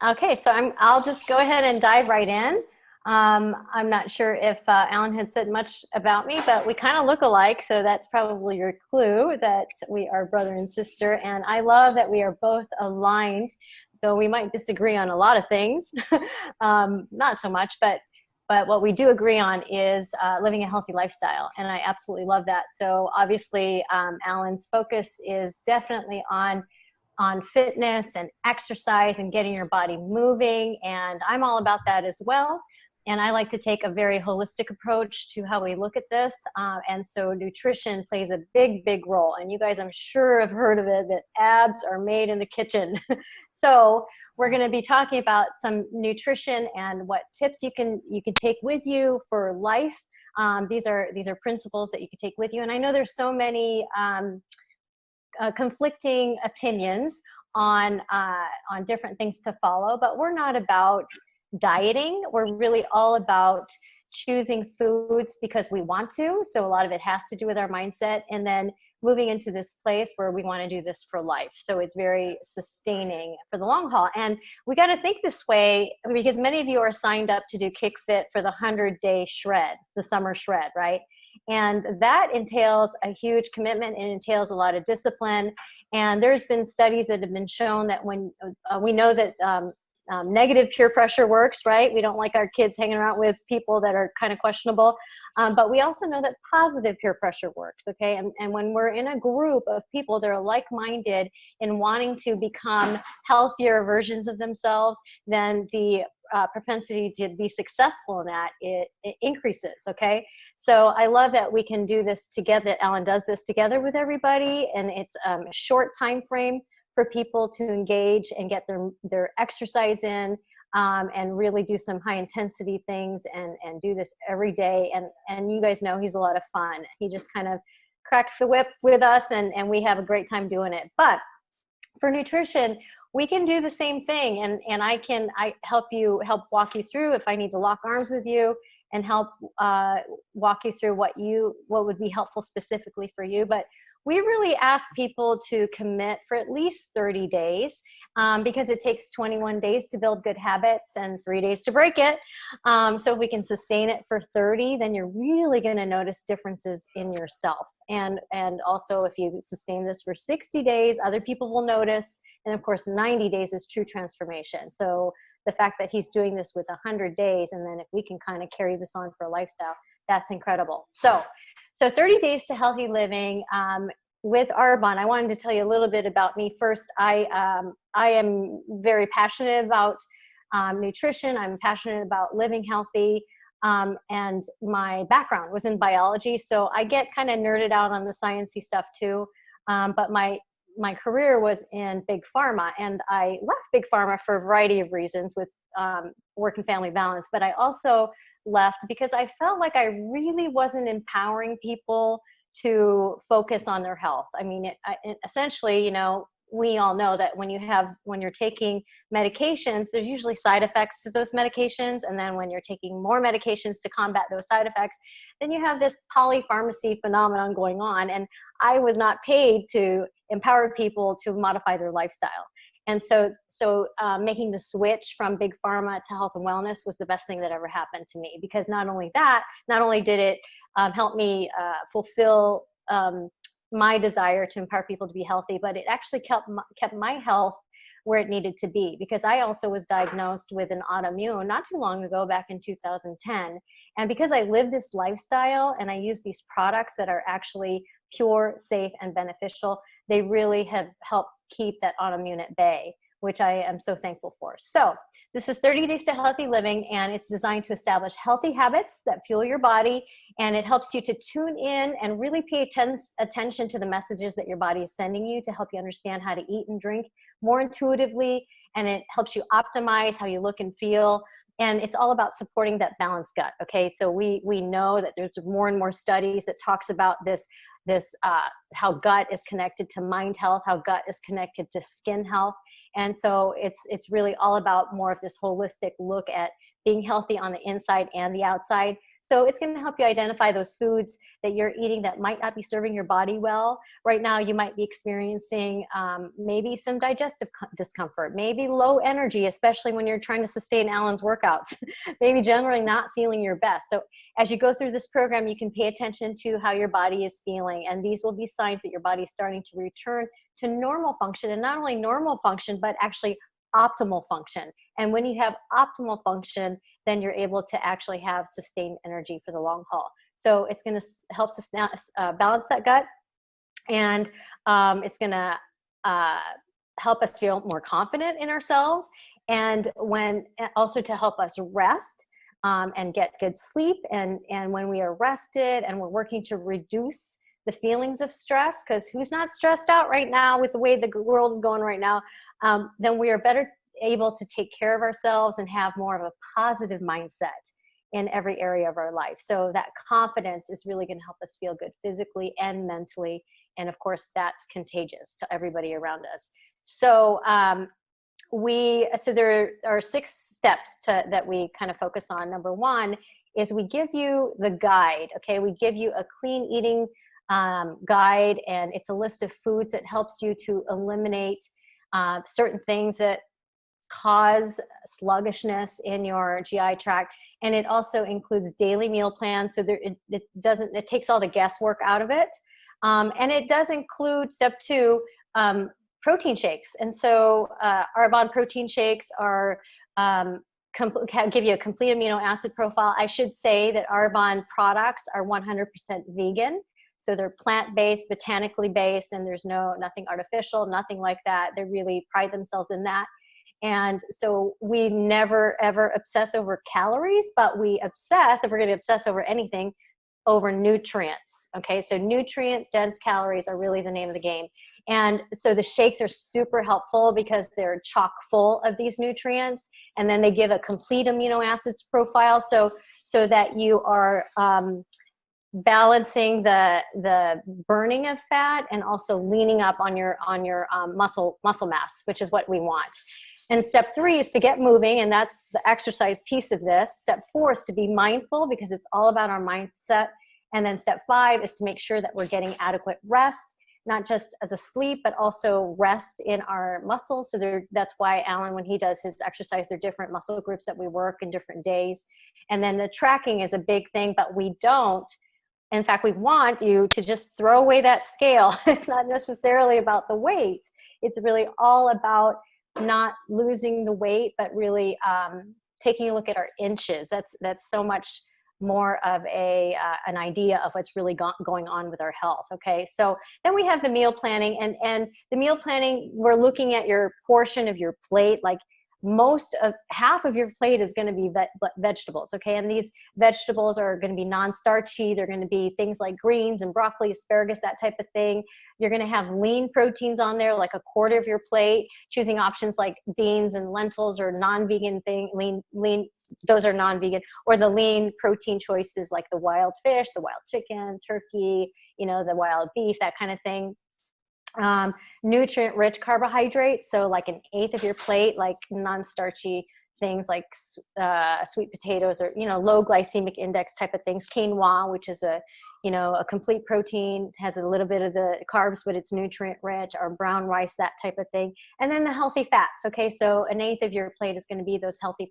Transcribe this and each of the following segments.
Okay, so I'll just go ahead and dive right in. I'm not sure if Alan had said much about me, but we kind of look alike, so that's probably your clue that we are brother and sister. And I love that we are both aligned, though we might disagree on a lot of things, not so much, but what we do agree on is living a healthy lifestyle, and I absolutely love that. So obviously, Alan's focus is definitely on fitness and exercise and getting your body moving. And I'm all about that as well. And I like to take a very holistic approach to how we look at this. And so nutrition plays a big, big role. And you guys, I'm sure have heard of it, that abs are made in the kitchen. So we're going to be talking about some nutrition and what tips you can take with you for life. These are principles that you can take with you. And I know there's so many conflicting opinions on different things to follow, but we're not about dieting. We're really all about choosing foods because we want to. So a lot of it has to do with our mindset, and then moving into this place where we want to do this for life. So it's very sustaining for the long haul. And we got to think this way because many of you are signed up to do Kick Fit for the 100-day shred, the summer shred, right? And that entails a huge commitment and entails a lot of discipline. And there's been studies that have been shown that when we know that negative peer pressure works, right? We don't like our kids hanging around with people that are kind of questionable. But we also know that positive peer pressure works, okay? And when we're in a group of people that are like-minded in wanting to become healthier versions of themselves, then the propensity to be successful in that, it increases, okay? So I love that we can do this together, that Alan does this together with everybody, and it's a short time frame for people to engage and get their exercise in, and really do some high intensity things and do this every day. And you guys know he's a lot of fun. He just kind of cracks the whip with us, and we have a great time doing it. But for nutrition, we can do the same thing, and I help walk you through if I need to lock arms with you and help walk you through what would be helpful specifically for you. But we really ask people to commit for at least 30 days because it takes 21 days to build good habits and 3 days to break it. So if we can sustain it for 30, then you're really going to notice differences in yourself. And also if you sustain this for 60 days, other people will notice. And of course, 90 days is true transformation. So the fact that he's doing this with 100 days, and then if we can kind of carry this on for a lifestyle, that's incredible. So 30 days to healthy living with Arbonne. I wanted to tell you a little bit about me first. I am very passionate about nutrition. I'm passionate about living healthy. And my background was in biology, so I get kind of nerded out on the sciencey stuff too. But my career was in big pharma, and I left big pharma for a variety of reasons with work and family balance. But I also left because I felt like I really wasn't empowering people to focus on their health. I mean, essentially, we all know that when you're taking medications, there's usually side effects to those medications. And then when you're taking more medications to combat those side effects, then you have this polypharmacy phenomenon going on. And I was not paid to empower people to modify their lifestyle. And so making the switch from big pharma to health and wellness was the best thing that ever happened to me, because not only did it help me fulfill my desire to empower people to be healthy, but it actually kept my health where it needed to be, because I also was diagnosed with an autoimmune not too long ago, back in 2010. And because I live this lifestyle and I use these products that are actually pure, safe, and beneficial, they really have helped keep that autoimmune at bay, which I am so thankful for. So this is 30 Days to Healthy Living, and it's designed to establish healthy habits that fuel your body, and it helps you to tune in and really pay attention to the messages that your body is sending you to help you understand how to eat and drink more intuitively, and it helps you optimize how you look and feel. And it's all about supporting that balanced gut, okay? So we know that there's more and more studies that talks about this how gut is connected to mind health, how gut is connected to skin health. And so it's really all about more of this holistic look at being healthy on the inside and the outside. So it's going to help you identify those foods that you're eating that might not be serving your body well. Right now, you might be experiencing maybe some digestive discomfort, maybe low energy, especially when you're trying to sustain Alan's workouts, maybe generally not feeling your best. So as you go through this program, you can pay attention to how your body is feeling. And these will be signs that your body is starting to return to normal function, and not only normal function, but actually optimal function. And when you have optimal function, then you're able to actually have sustained energy for the long haul. So it's going to help us balance that gut, and it's going to help us feel more confident in ourselves, and also to help us rest and get good sleep. And when we are rested and we're working to reduce the feelings of stress, because who's not stressed out right now with the way the world is going right now, then we are better able to take care of ourselves and have more of a positive mindset in every area of our life. So that confidence is really going to help us feel good physically and mentally. And of course, that's contagious to everybody around us. So so there are 6 steps that we kind of focus on. Number 1 is we give you the guide. Okay, we give you a clean eating guide, and it's a list of foods that helps you to eliminate certain things that cause sluggishness in your GI tract. And it also includes daily meal plans. So it takes all the guesswork out of it. And it does include step 2, protein shakes. And so Arbonne protein shakes are give you a complete amino acid profile. I should say that Arbonne products are 100% vegan. So they're plant-based, botanically based, and there's nothing artificial, nothing like that. They really pride themselves in that. And so we never, ever obsess over calories, but we obsess, if we're going to obsess over anything, over nutrients. Okay, so nutrient-dense calories are really the name of the game. And so the shakes are super helpful because they're chock full of these nutrients. And then they give a complete amino acids profile so that you are balancing the burning of fat and also leaning up on your muscle mass, which is what we want. And step 3 is to get moving, and that's the exercise piece of this. Step 4 is to be mindful, because it's all about our mindset. And then step 5 is to make sure that we're getting adequate rest, not just the sleep, but also rest in our muscles. So that's why Alan, when he does his exercise, there are different muscle groups that we work in different days. And then the tracking is a big thing, but we don't. In fact, we want you to just throw away that scale. It's not necessarily about the weight. It's really all about not losing the weight, but really taking a look at our inches. That's so much more of an idea of what's really going on with our health. Okay, so then we have the meal planning, and the meal planning, we're looking at your portion of your plate. Like half of your plate is going to be vegetables. Okay, and these vegetables are going to be non-starchy. They're going to be things like greens and broccoli, asparagus, that type of thing. You're going to have lean proteins on there, like a quarter of your plate, choosing options like beans and lentils, or non-vegan lean, those are non-vegan, or the lean protein choices like the wild fish, the wild chicken, turkey, the wild beef, that kind of thing. Nutrient rich carbohydrates, so like 1/8 of your plate, like non-starchy things like sweet potatoes, or low glycemic index type of things. Quinoa, which is a complete protein, has a little bit of the carbs, but it's nutrient rich, or brown rice, that type of thing. And then the healthy fats. Okay, so 1/8 of your plate is going to be those healthy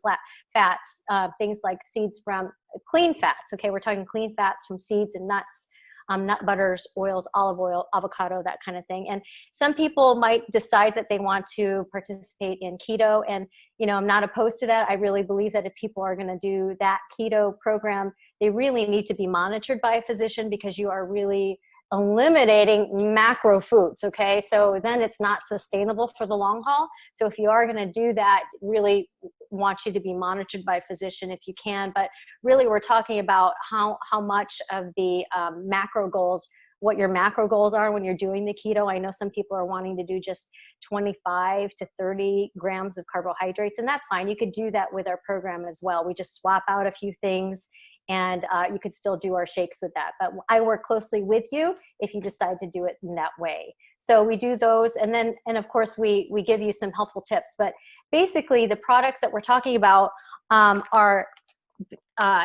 fats, things like seeds from clean fats. Okay, we're talking clean fats from seeds and nuts. Nut butters, oils, olive oil, avocado, that kind of thing. And some people might decide that they want to participate in keto, and I'm not opposed to that. I really believe that if people are going to do that keto program, they really need to be monitored by a physician, because you are really eliminating macro foods. Okay, so then it's not sustainable for the long haul. So if you are going to do that, really want you to be monitored by a physician if you can. But really, we're talking about how much of the macro goals, what your macro goals are when you're doing the keto. I know some people are wanting to do just 25 to 30 grams of carbohydrates, and that's fine. You could do that with our program as well. We just swap out a few things, and you could still do our shakes with that. But I work closely with you if you decide to do it in that way. So we do those, and of course we give you some helpful tips. But basically, the products that we're talking about are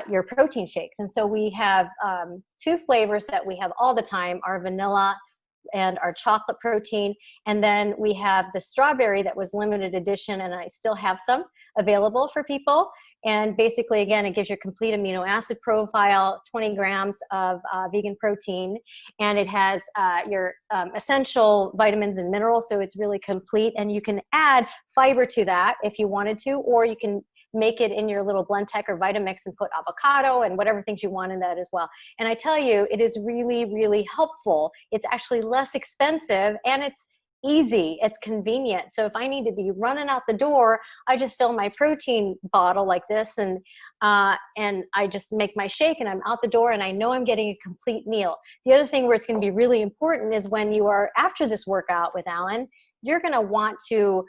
your protein shakes. And so we have 2 flavors that we have all the time, our vanilla and our chocolate protein. And then we have the strawberry that was limited edition, and I still have some available for people. And basically, again, it gives you a complete amino acid profile, 20 grams of vegan protein, and it has your essential vitamins and minerals, so it's really complete. And you can add fiber to that if you wanted to, or you can make it in your little Blendtec or Vitamix and put avocado and whatever things you want in that as well. And I tell you, it is really, really helpful. It's actually less expensive, and it's easy, it's convenient. So if I need to be running out the door, I just fill my protein bottle like this, and I just make my shake, and I'm out the door, and I know I'm getting a complete meal. The other thing where it's going to be really important is when you are after this workout with Alan, you're going to want to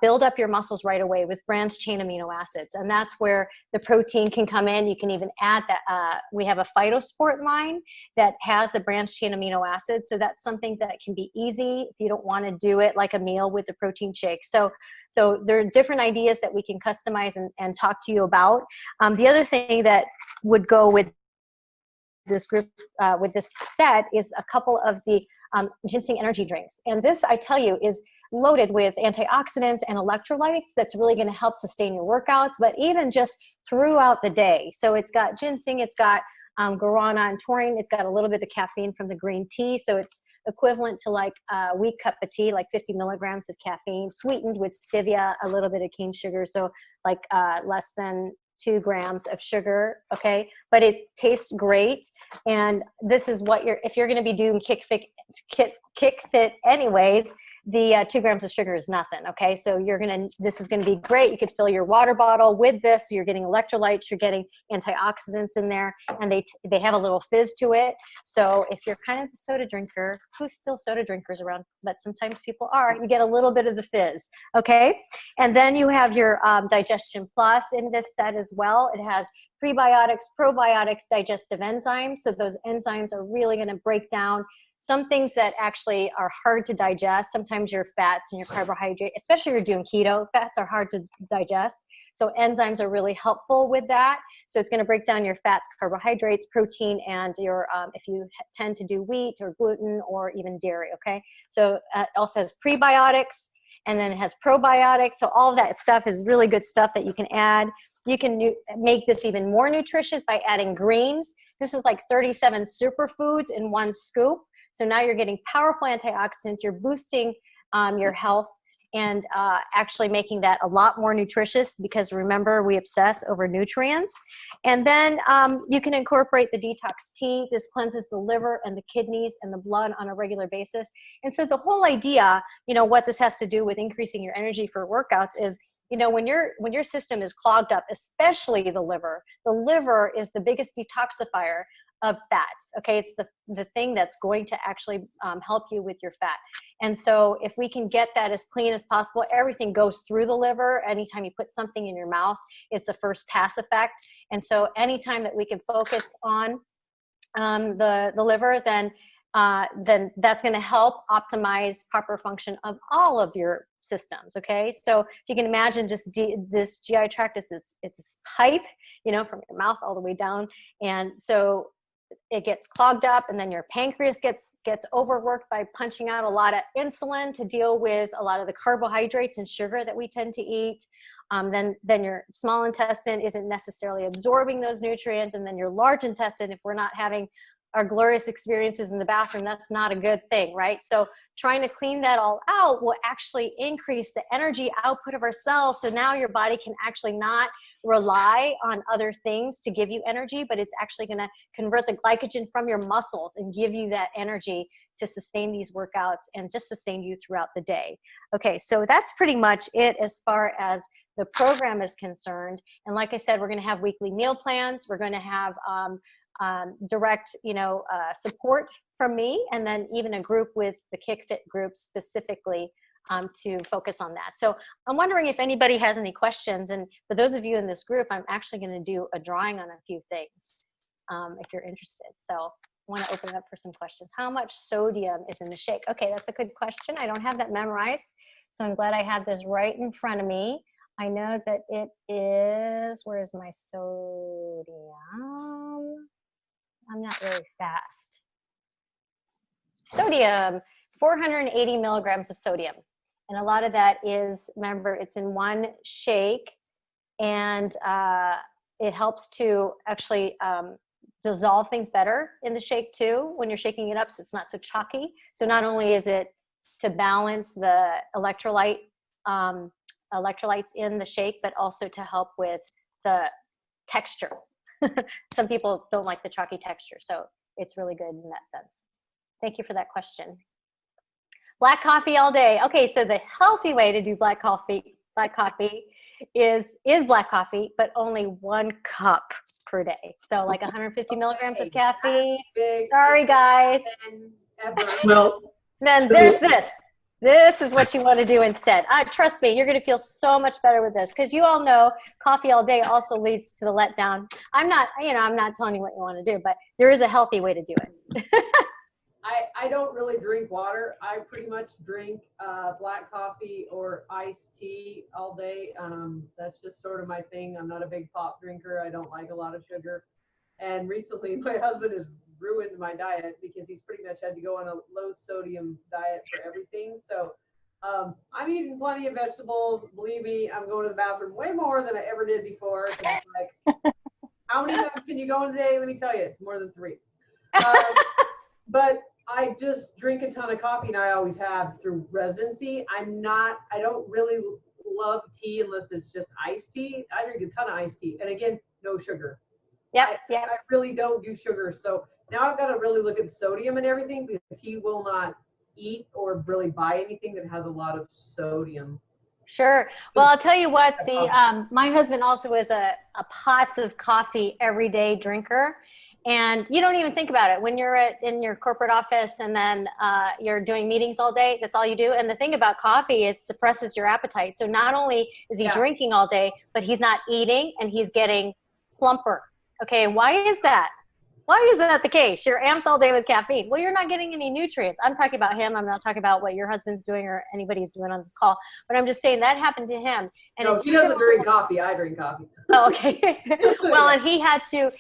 build up your muscles right away with branched chain amino acids. And that's where the protein can come in. You can even add that. We have a Phytosport line that has the branched chain amino acids. So that's something that can be easy if you don't want to do it like a meal with the protein shake. So there are different ideas that we can customize and talk to you about. The other thing that would go with this group, with this set, is a couple of the ginseng energy drinks. And this, I tell you, is loaded with antioxidants and electrolytes that's really going to help sustain your workouts, but even just throughout the day. So it's got ginseng, it's got guarana and taurine, it's got a little bit of caffeine from the green tea, so it's equivalent to like a weak cup of tea, like 50 milligrams of caffeine, sweetened with stevia, a little bit of cane sugar, so like less than 2 grams of sugar, okay? But it tastes great, and this is what if you're going to be doing kick fit anyways, the 2 grams of sugar is nothing, okay? So this is gonna be great. You could fill your water bottle with this. You're getting electrolytes, you're getting antioxidants in there, and they have a little fizz to it. So if you're kind of a soda drinker, who's still soda drinkers around? But sometimes people are. You get a little bit of the fizz, okay? And then you have your Digestion Plus in this set as well. It has prebiotics, probiotics, digestive enzymes. So those enzymes are really gonna break down some things that actually are hard to digest. Sometimes your fats and your carbohydrate, especially if you're doing keto, fats are hard to digest. So enzymes are really helpful with that. So it's going to break down your fats, carbohydrates, protein, and your if you tend to do wheat or gluten or even dairy, okay? So it also has prebiotics, and then it has probiotics. So all of that stuff is really good stuff that you can add. You can make this even more nutritious by adding greens. This is like 37 superfoods in one scoop. So now you're getting powerful antioxidants, you're boosting your health, and actually making that a lot more nutritious, because remember, we obsess over nutrients. And then you can incorporate the detox tea. This cleanses the liver and the kidneys and the blood on a regular basis. And so the whole idea, what this has to do with increasing your energy for workouts is, when your system is clogged up, especially the liver is the biggest detoxifier of fat, okay? It's the thing that's going to actually help you with your fat. And so if we can get that as clean as possible, everything goes through the liver. Anytime you put something in your mouth, it's the first pass effect. And so anytime that we can focus on the liver, then that's going to help optimize proper function of all of your systems, okay? So if you can imagine just this GI tract is it's pipe, from your mouth all the way down. And so it gets clogged up, and then your pancreas gets overworked by punching out a lot of insulin to deal with a lot of the carbohydrates and sugar that we tend to eat. Then your small intestine isn't necessarily absorbing those nutrients, and then your large intestine, if we're not having our glorious experiences in the bathroom, that's not a good thing, right? So trying to clean that all out will actually increase the energy output of our cells. So now your body can actually not rely on other things to give you energy, but it's actually going to convert the glycogen from your muscles and give you that energy to sustain these workouts and just sustain you throughout the day. Okay, so that's pretty much it as far as the program is concerned. And like I said, we're going to have weekly meal plans. We're going to have direct, support from me, and then even a group with the KickFit group specifically to focus on that. So I'm wondering if anybody has any questions. And for those of you in this group, I'm actually going to do a drawing on a few things if you're interested. So I want to open it up for some questions. How much sodium is in the shake? Okay, that's a good question. I don't have that memorized, so I'm glad I have this right in front of me. I know that it is, where is my sodium? I'm not really fast. Sodium, 480 milligrams of sodium. And a lot of that is, remember, it's in one shake, and it helps to actually dissolve things better in the shake too when you're shaking it up, so it's not so chalky. So not only is it to balance the electrolytes in the shake, but also to help with the texture. Some people don't like the chalky texture, so it's really good in that sense. Thank you for that question. Black coffee all day. Okay, so the healthy way to do black coffee is black coffee, but only 1 cup per day. So like 150 milligrams of caffeine. Sorry, guys. Well, then there's this. This is what you want to do instead. Trust me, you're going to feel so much better with this, because you all know coffee all day also leads to the letdown. I'm not telling you what you want to do, but there is a healthy way to do it. I don't really drink water. I pretty much drink black coffee or iced tea all day. That's just sort of my thing. I'm not a big pop drinker. I don't like a lot of sugar. And recently my husband has ruined my diet because he's pretty much had to go on a low sodium diet for everything. So I'm eating plenty of vegetables. Believe me, I'm going to the bathroom way more than I ever did before. It's like, how many times can you go in a day? Let me tell you, it's more than 3. But I just drink a ton of coffee, and I always have through residency. I don't really love tea unless it's just iced tea. I drink a ton of iced tea, and again, no sugar. I really don't do sugar. So now I've got to really look at sodium and everything, because he will not eat or really buy anything that has a lot of sodium. Sure. Well, I'll tell you what, my husband also is a pots of coffee everyday drinker. And you don't even think about it when you're in your corporate office, and then you're doing meetings all day. That's all you do. And the thing about coffee is suppresses your appetite. So not only is he drinking all day, but he's not eating, and he's getting plumper. Okay, why is that? Why is that the case? You're amped all day with caffeine. Well, you're not getting any nutrients. I'm talking about him. I'm not talking about what your husband's doing or anybody's doing on this call. But I'm just saying that happened to him. And no, he doesn't drink coffee. I drink coffee. Oh, okay. Well, and he had to,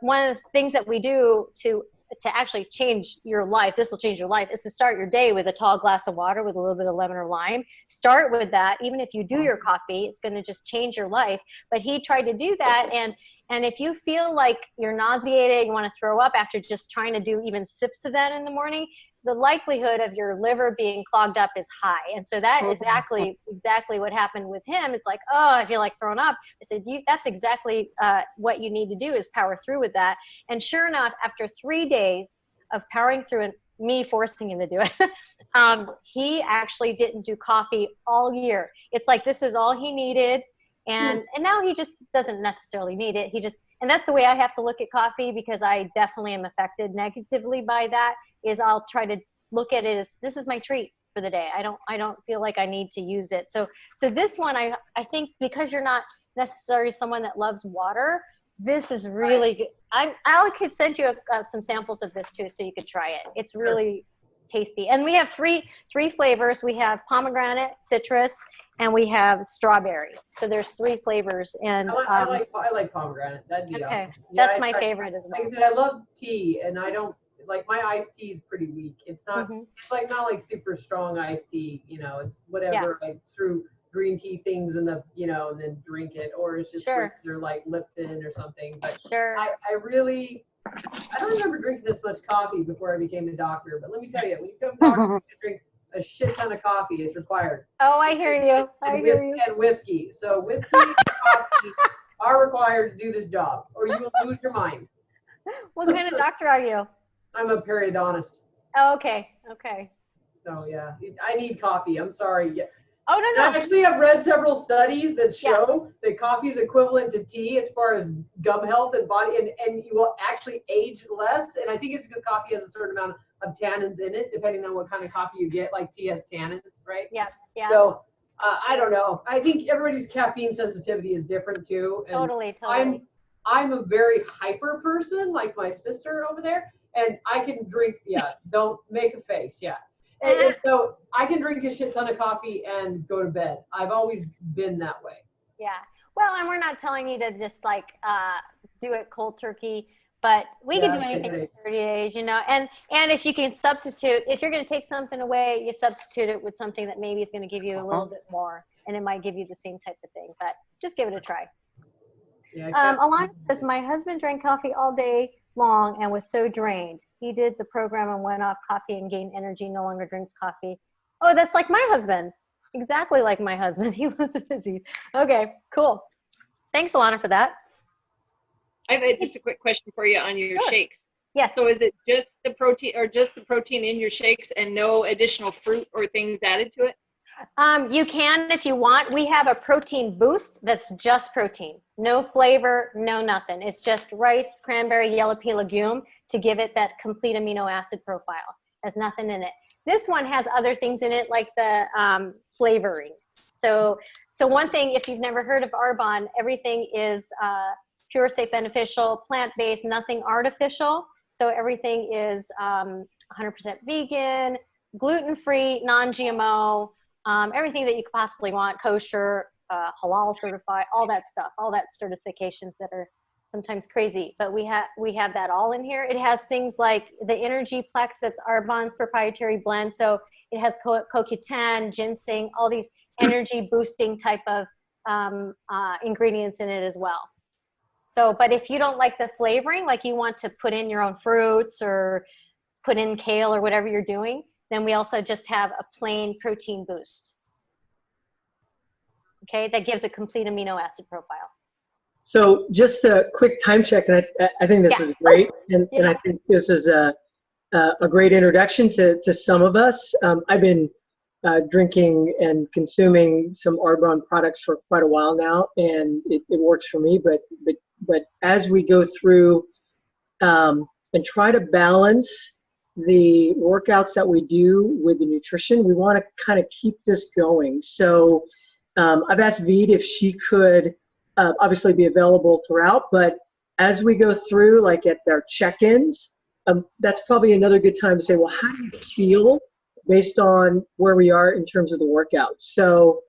one of the things that we do to actually change your life, this will change your life, is to start your day with a tall glass of water with a little bit of lemon or lime. Start with that. Even if you do your coffee, it's going to just change your life. But he tried to do that. And if you feel like you're nauseated, you want to throw up after just trying to do even sips of that in the morning, the likelihood of your liver being clogged up is high. And so that is exactly what happened with him. It's like, oh, I feel like throwing up. I said, that's exactly what you need to do, is power through with that. And sure enough, after 3 days of powering through and me forcing him to do it, he actually didn't do coffee all year. It's like, this is all he needed. And now he just doesn't necessarily need it. And that's the way I have to look at coffee, because I definitely am affected negatively by that, is I'll try to look at it as, this is my treat for the day. I don't feel like I need to use it. So this one, I think, because you're not necessarily someone that loves water, this is really good. I could send you some samples of this too, so you could try it. It's really tasty. And we have three flavors. We have pomegranate, citrus, and we have strawberry. So there's 3 flavors. And I like pomegranate. That'd be okay. Awesome. Yeah, that's my favorite as well. Like I said, I love tea, and I don't like, my iced tea is pretty weak. It's not. It's like not like super strong iced tea. It's whatever. Like through green tea things and and then drink it, or it's just they're like Lipton or something. But I don't remember drinking this much coffee before I became a doctor. But let me tell you, when you become a doctor, you drink a shit ton of coffee. It's required. Oh, I hear you. And whiskey. So whiskey and coffee are required to do this job, or you will lose your mind. What kind of doctor are you? I'm a periodontist. Oh, okay. So yeah, I need coffee. I'm sorry. Yeah. Oh, no. Actually, I've read several studies that show that coffee is equivalent to tea as far as gum health and body, and you will actually age less. And I think it's because coffee has a certain amount of tannins in it, depending on what kind of coffee you get. Like tea has tannins, right? Yeah. So I don't know. I think everybody's caffeine sensitivity is different too. And totally. I'm a very hyper person, like my sister over there, and I can drink. Yeah, don't make a face. Yeah. And so I can drink a shit ton of coffee and go to bed. I've always been that way. Yeah. Well, and we're not telling you to just like do it cold turkey, but we can do anything for 30 days, you know. And if you can substitute, if you're going to take something away, you substitute it with something that maybe is going to give you a little bit more, and it might give you the same type of thing. But just give it a try. Yeah, Alana says, my husband drank coffee all day long and was so drained. He did the program and went off coffee and gained energy, no longer drinks coffee. Oh, that's like my husband. Exactly like my husband. He loves a disease. Okay, cool. Thanks, Alana, for that. I have just a quick question for you on your shakes. Yes. So is it just the protein or just the protein in your shakes and no additional fruit or things added to it? You can if you want. We have a protein boost that's just protein. No flavor, no nothing. It's just rice, cranberry, yellow pea legume to give it that complete amino acid profile. There's nothing in it. This one has other things in it like the flavorings. So one thing, if you've never heard of Arbonne, everything is pure, safe, beneficial, plant-based, nothing artificial. So everything is 100% vegan, gluten-free, non-GMO, everything that you could possibly want, kosher, halal certified, all that stuff, all that certifications that are sometimes crazy, but we have that all in here. It has things like the Energy Plex, that's Arbonne's proprietary blend. So it has CoQ10, ginseng, all these energy boosting type of ingredients in it as well. So, but if you don't like the flavoring, like you want to put in your own fruits or put in kale or whatever you're doing, then we also just have a plain protein boost. Okay, that gives a complete amino acid profile. So just a quick time check, and I think this is great, and I think this is a great introduction to some of us. I've been drinking and consuming some Arbonne products for quite a while now, and it works for me. But as we go through and try to balance the workouts that we do with the nutrition, we want to kind of keep this going. So I've asked Veed if she could obviously be available throughout, but as we go through, like at their check-ins, that's probably another good time to say, well, how do you feel based on where we are in terms of the workout? So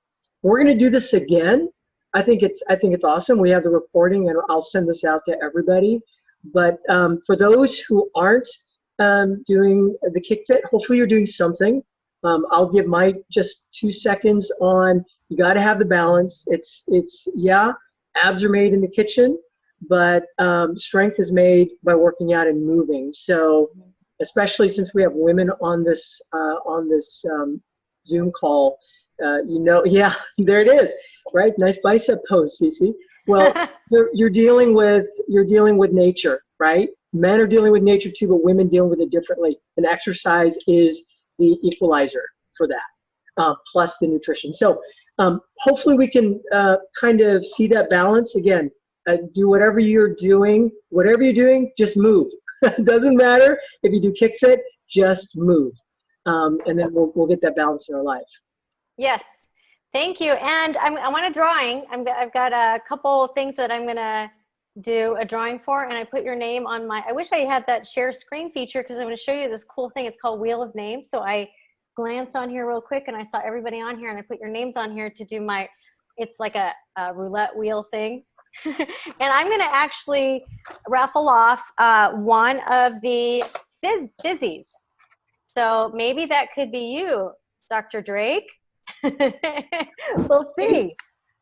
we're going to do this again. I think it's awesome. We have the recording, and I'll send this out to everybody. But for those who aren't doing the Kick Fit, hopefully you're doing something. I'll give my just 2 seconds on, you got to have the balance. It's abs are made in the kitchen, but strength is made by working out and moving. So especially since we have women on this Zoom call, there it is, right? Nice bicep pose, Cece. Well, you're dealing with nature, right? Men are dealing with nature too, but women dealing with it differently. And exercise is the equalizer for that, plus the nutrition. So hopefully we can kind of see that balance. Again, do whatever you're doing, just move. It doesn't matter if you do Kick Fit, just move. And then we'll get that balance in our life. Yes, thank you. And I want a drawing. I've got a couple things that I'm gonna do a drawing for, and I put your name on my, I wish I had that share screen feature because I'm gonna show you this cool thing. It's called Wheel of Names. So I glanced on here real quick and I saw everybody on here, and I put your names on here to do my, it's like a roulette wheel thing. And I'm gonna actually raffle off one of the fizzies. So maybe that could be you, Dr. Drake. We'll see.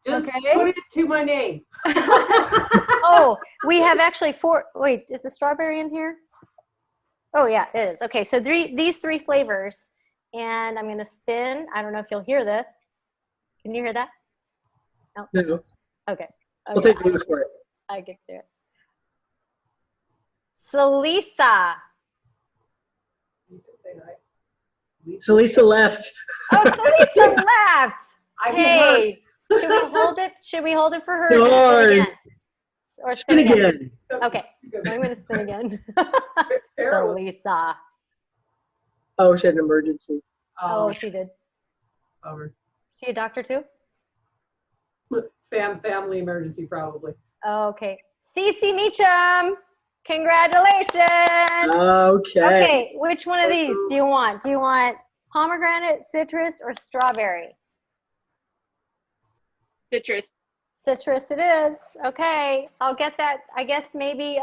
Just put it to my name. Oh, we have actually 4. Wait, is the strawberry in here? Oh yeah, it is. Okay, so these 3 flavors, and I'm going to spin. I don't know if you'll hear this. Can you hear that? No. Okay. We'll take a look for it. I get there. Salisa. So Lisa left. Oh, Salisa left. Hey, should we hold it? Should we hold it for her? Sure. Or spin again? Or Spin again. Okay, I'm going to spin again. Salisa. Oh, she had an emergency. Oh, she did. Over. She a doctor too? Family emergency, probably. Okay. Cece Meacham. Congratulations. Okay. Okay, which one of these do you want? Do you want Pomegranate, citrus, or strawberry? Citrus. Citrus it is. Okay, I'll get that. I guess maybe,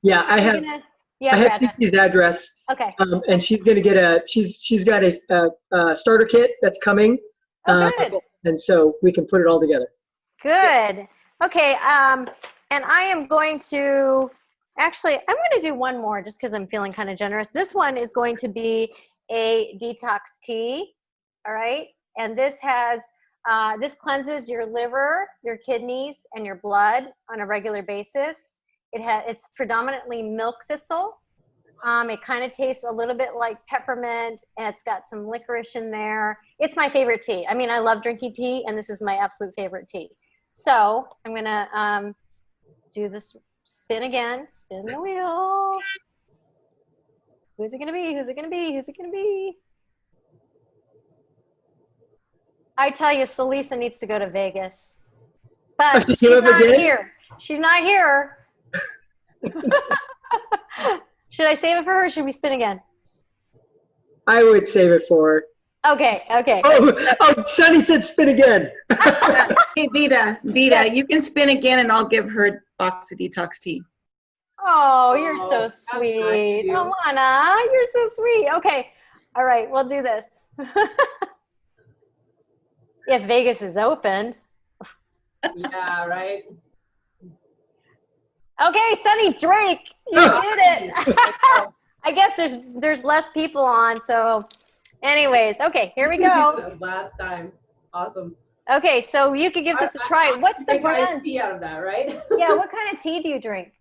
Yeah, I have you I have your have address. Kiki's address, Okay. and she's gonna get she's got a starter kit that's coming, Oh, good. and so we can put it all together. Good. Okay. And I am going to, actually, I'm going to do one more just because I'm feeling kind of generous. This one is going to be a detox tea. All right. And this has, this cleanses your liver, your kidneys, and your blood on a regular basis. It's predominantly milk thistle. It kind of tastes a little bit like peppermint, and it's got some licorice in there. It's my favorite tea. I mean, I love drinking tea, and this is my absolute favorite tea. So I'm going to do this spin again. Spin the wheel. Who's it going to be? Who's it going to be? Who's it going to be? I tell you, Celisa needs to go to Vegas. But she's not here. She's not here. Should I save it for her or should we spin again? I would save it for her. Okay, okay. Oh, Sunny said spin again. Hey, Vida, Yes. you can spin again and I'll give her a box of detox tea. Oh, you're so that's nice of sweet. you. Oh, Lana, you're so sweet. Okay, all right, we'll do this. If Vegas is opened. Yeah, right. Okay, Sunny, drink. You did it. I guess there's less people on, so anyways, okay, here we go. Last time. Awesome. Okay, so you could give this a try. What's the Make iced brand? tea out of that, right? Yeah, what kind of tea do you drink?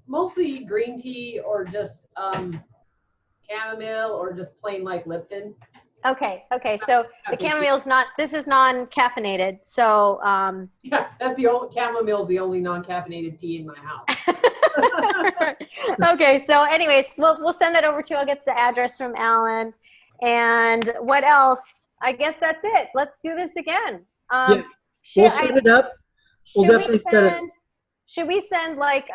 Mostly green tea or just chamomile or just plain like Lipton. Okay, so the chamomile's not, this is non-caffeinated, so Yeah, that's the only chamomile's the only non-caffeinated tea in my house. okay, so anyways, we'll send that over to you. I'll get the address from Alan. And what else? I guess that's it. Let's do this again. Yeah, we'll set it up. We'll definitely set it. Should we send like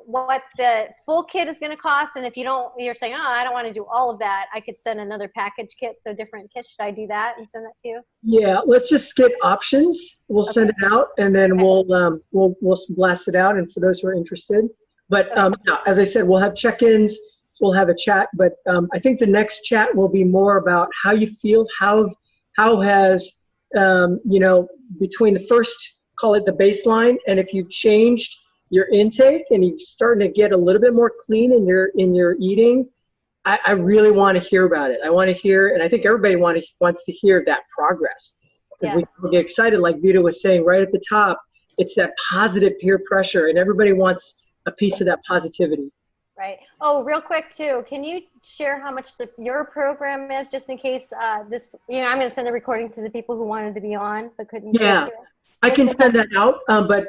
what the full kit is going to cost? And if you're saying, oh, I don't want to do all of that, I could send another package kit, so different kits. Should I do that and send that to you? Yeah, let's just get options. We'll send it out, and then we'll blast it out. And for those who are interested, but yeah, as I said, we'll have check-ins. We'll have a chat, but I think the next chat will be more about how you feel. How has between the first, call it the baseline, and if you've changed your intake and you're starting to get a little bit more clean in your eating, I really want to hear about it. I want to hear, and I think everybody wants to hear that progress. Because we get excited, like Vida was saying right at the top, it's that positive peer pressure, and everybody wants a piece of that positivity. Right. Oh, real quick too, can you share how much your program is, just in case I'm going to send the recording to the people who wanted to be on but couldn't get to it. I can send that out, but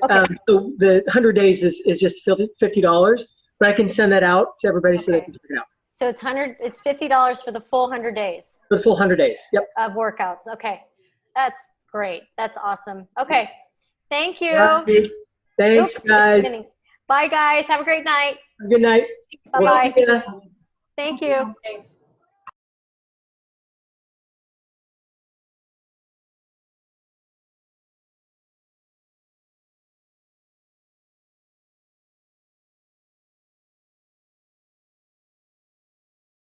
so the 100 days is just $50, but I can send that out to everybody so they can check it out. So it's $50 for the full 100 days. The full 100 days, yep. Of workouts. Okay. That's great. That's awesome. Okay. Thank you. Right. Thanks, guys. It's spinning. Bye, guys. Have a great night. Good night. Bye-bye. We'll see ya. Thank you. Thanks.